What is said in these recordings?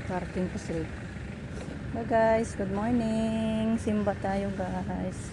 Parking kasi. Hello guys, good morning. Simba tayo guys.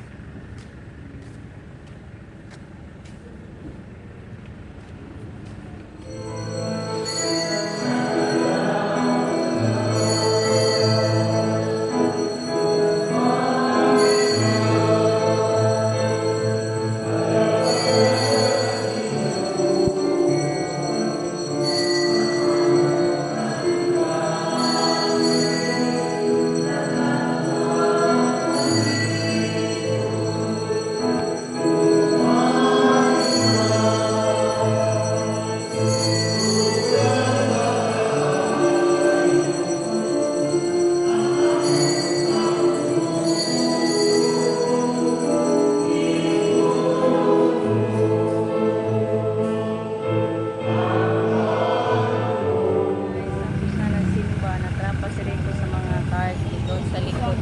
Tapos na nagsimba, natrapa si Rico sa mga cars doon sa likod.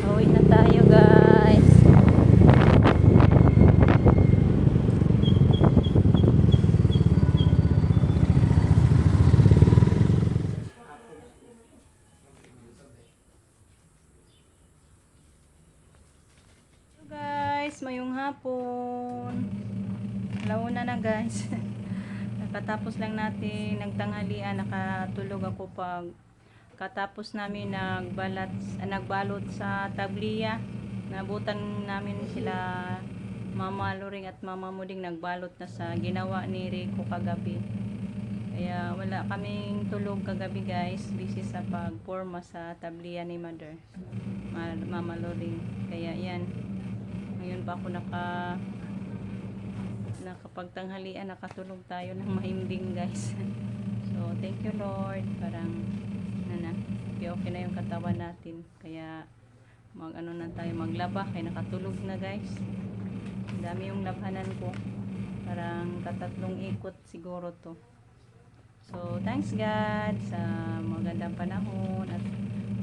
Uwi na tayo guys. So guys, mayong hapon. Launa na guys. Nakatapos lang natin nagtanghalian, nakatulog ako pag katapos namin nagbalot sa tabliya. Nabutan namin sila Mama Loring at Mama Muding nagbalot na sa ginawa ni Rico kagabi. Kaya wala kaming tulog kagabi guys. Busy sa pagporma sa tabliya ni Mother Mama Loring. Kaya yan. Ngayon pa ako nakapagtanghalian, nakatulog tayo ng mahimbing guys. So thank you Lord, parang okay na yung katawan natin, kaya na tayo maglaba, kaya nakatulog na guys. Dami yung labanan ko, parang katatlong ikot siguro to. So thanks God sa magandang panahon at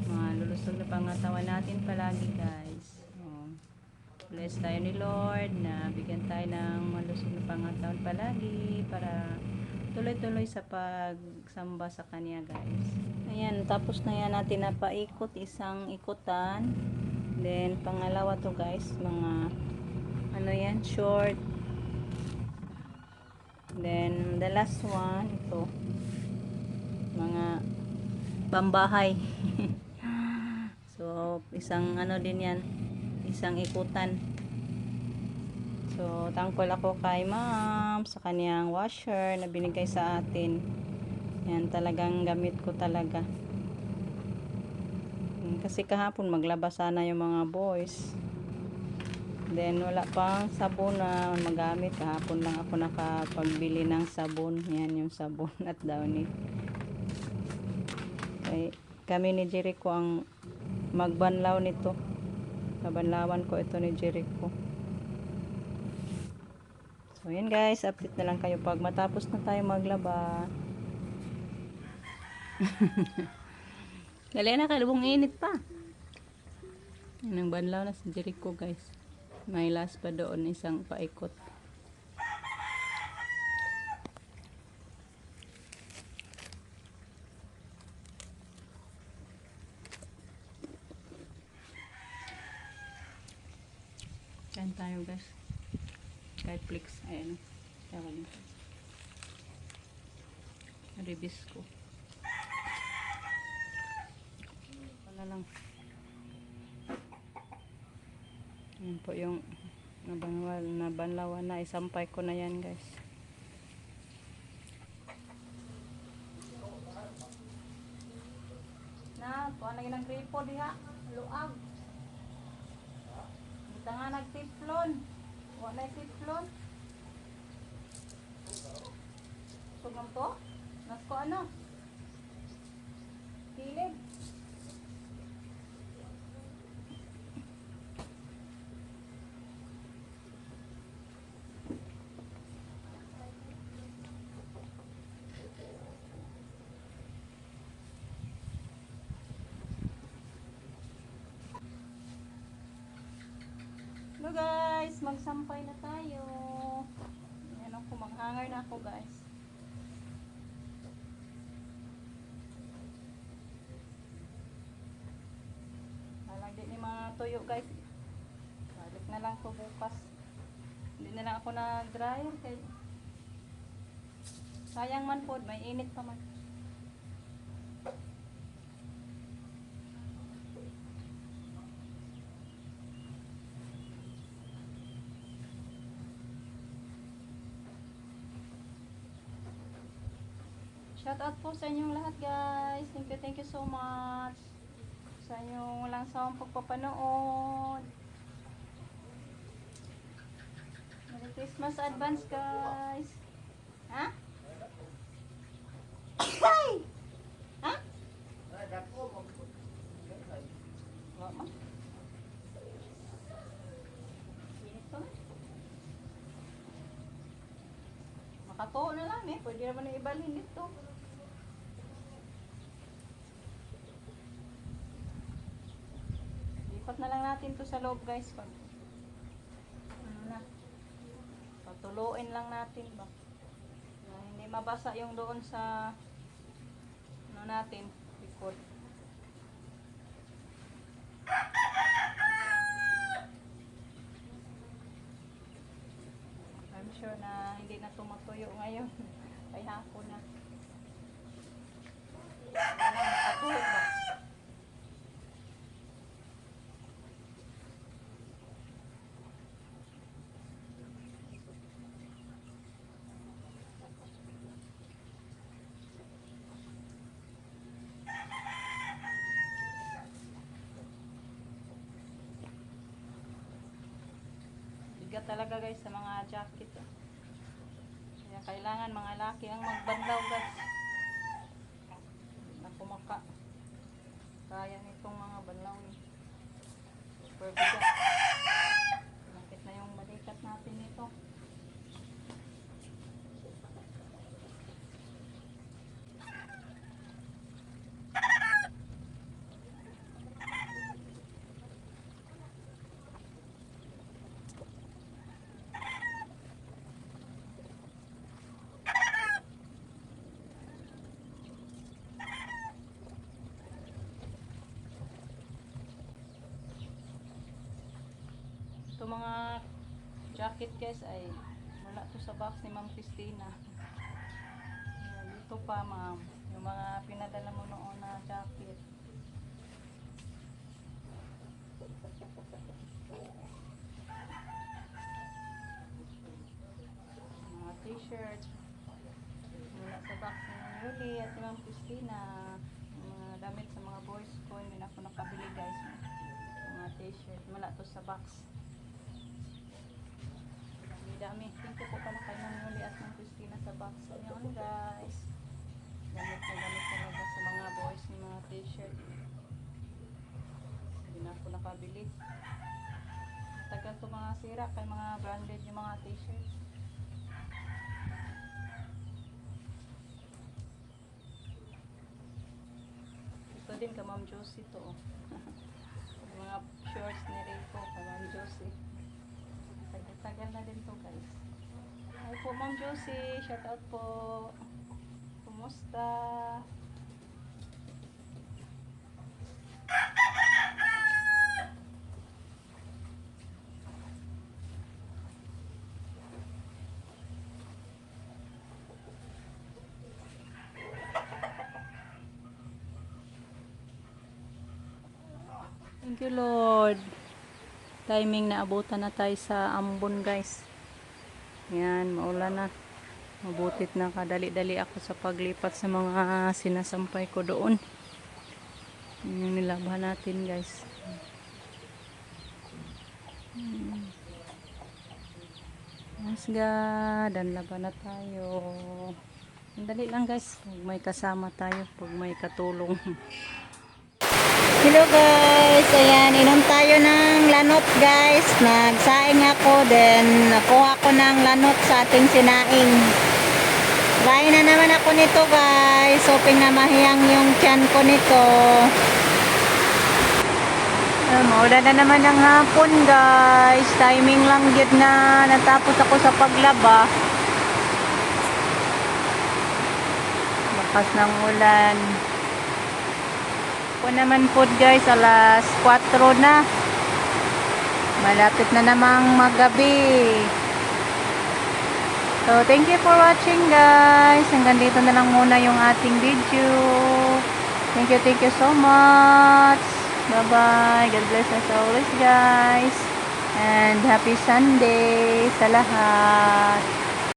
mga lulusog na pangatawan natin palagi guys. Bless tayo ni Lord na bigyan tayo ng malusog na pangatawan palagi para tuloy-tuloy sa pagsamba sa Kanya guys. Ayan, tapos na yan natin napaikot isang ikutan. Then pangalawa to guys, mga yan, short. Then the last one, ito mga pambahay. So isang din yan, isang ikutan. So thankful ako kay ma'am sa kanyang washer na binigay sa atin. Yan, talagang gamit ko talaga. Kasi kahapon maglaba sana yung mga boys. Then wala pang sabon na magamit. Kahapon lang ako nakapagbili ng sabon. Yan yung sabon at Downy. Okay. Kami ni Jericho ang magbanlaw nito. Kabanlawan ko ito ni Jericho. So yan guys, update na lang kayo pag matapos na tayo maglaba. Dali na, kalubong init pa. Yan ang banlaw na si Jericho guys. May last pa doon, isang paikot. Kain tayo guys. Kahit flix, ayan. Tawag nito. Ribis ko. Wala lang. Yan po yung nabanlawan na. Isampay ko na yan guys. Na, tuwa na yun ang gripo diha. Luag. Kita nga nagtiplon. Wala na tiplon. Sugam to? Nasko ano? Kilid. Hello guys, magsampay na tayo. Ayan ako, maghangar na ako guys. matuyo guys. Balik na lang to bukas. Hindi na lang ako na-dryer kay sayang man po, may init pa man. Shout out po sa inyong lahat guys. Thank you so much. Sa inyong walang sawang pagpapanood. Merry Christmas advance guys. Ha? Ay! Ha? Wala man. Init pa man. Makatuo na lang eh. Pwede naman na ibalhin dito. Lipat na lang natin to sa loob guys. Ano na? Patuloyin lang natin ba? Na hindi mabasa yung doon sa ano natin, likod. I'm sure na hindi na tumatuyo ngayon. Ay hapon na. Nakatuyo ba? Bigat talaga guys sa mga jacket. Kaya kailangan mga laki ang magbandaw guys. Na kumaka. Kaya nitong mga banlaw ni. Super bigat. Nakit na yung balikat natin nito. Ito mga jacket guys ay wala to sa box ni Ma'am Christina. Dito pa ma'am, yung mga pinadala mo noon na jacket. Mga t-shirt. Wala sa box ni Ma'am Yuli at ni Ma'am Christina. Yung mga damit sa mga boys ko, hindi na ako nakabili guys. Mga t-shirt, wala to sa box. Dami. Thank you po pala kay Ma'am Yuli at Ma'am Christina sa box. Ayan guys. Gamit na gamit talaga sa mga boys ni mga t-shirt. Hindi na ako nakabili. Tagal to mga sira kay mga branded yung mga t-shirt. Ito din ka Ma'am Josie to. Mga shorts ni Rico ka Ma'am Josie. Tagal na din to guys. Hi po Ma'am Josie, shout out po. Kumusta? Thank you Lord. Timing na abutan na tayo sa Ambon guys. Yan, maulan na. Mabutit na kadali-dali ako sa paglipat sa mga sinasampay ko doon. Yan yung nilabhan natin guys. Mas God, laban na tayo. Dali lang guys, pag may kasama tayo, pag may katulong. Hello guys, ayan, inom tayo ng lanot guys. Nagsaing ako, then nakuha ko ng lanot sa ating sinaing. Kain na naman ako nito guys. Hoping na mahiyang yung tiyan ko nito. Maulan na naman ng hapon guys. Timing lang yun na natapos ako sa paglaba. Bakas ng ulan. Po naman po guys, alas 4 na. Malapit na namang maggabi. So, thank you for watching guys. Hanggang dito na lang muna yung ating video. Thank you so much. Bye-bye. God bless us always guys. And happy Sunday sa lahat.